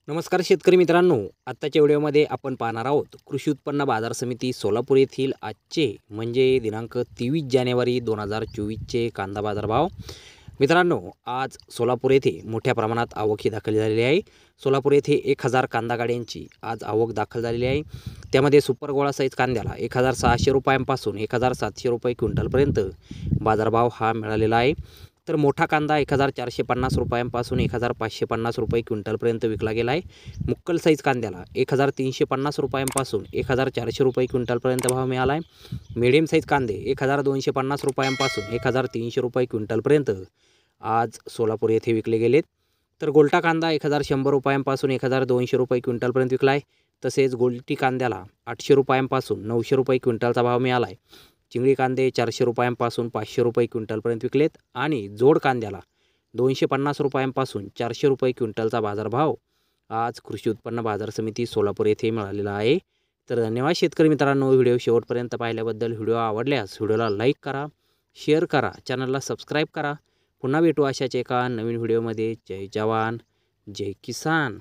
नमस्कार शेतकरी मित्रांनो, आत्ताच्या व्हिडिओमध्ये आपण पाहणार आहोत कृषी उत्पन्न बाजार समिती सोलापूर येथील आजचे म्हणजे दिनांक 23 जानेवारी 2024चे कांदा बाजार भाव। मित्रांनो, आज सोलापूर येथे मोठ्या प्रमाणात आवक ही दाखल झालेली आहे। सोलापूर येथे 1000 कांदा गाड्यांची आज आवक दाखल झालेली आहे। त्यामध्ये सुपर गोळा साईज कांद्याला 1600 रुपयांपासून 1700 रुपये क्विंटलपर्यंत बाजारभाव हा मिळालेला आहे। तर मोठा कांदा 1450 रुपयांपासून 1550 रुपये क्विंटलपर्यंत विकला गेला आहे। मुक्कल साईज कांद्याला 1350 रुपयांपासून 1400 रुपये क्विंटलपर्यंत भाव मिळाला आहे। मीडियम साईज कांदे 1250 रुपयांपासून 1300 रुपये क्विंटलपर्यंत आज सोलापूर येथे विकले गेलेत। तर गोल्टा कांदा 1100 रुपयांपासून 1200 रुपये क्विंटलपर्यंत विकला आहे। तसेच गोल्टी कांद्याला 800 रुपयांपासून 900 रुपये क्विंटलचा भाव मिळाला आहे। चिंगडी कांदे 400 रुपयांपासून 500 रुपये क्विंटलपर्यंत विकलेत आणि जोड कांद्याला 250 रुपयांपासून 400 रुपये क्विंटलचा बाजारभाव आज कृषी उत्पन्न बाजार समिती सोलापूर येथे मिळालेला आहे। तर धन्यवाद शेतकरी मित्रांनो, व्हिडिओ शेवटपर्यंत पाहिल्याबद्दल। व्हिडिओ आवडल्यास व्हिडिओला लाईक करा, शेअर करा, चॅनलला सबस्क्राईब करा। पुन्हा भेटू अशाच एका नवीन व्हिडिओमध्ये। जय जवान जय किसान।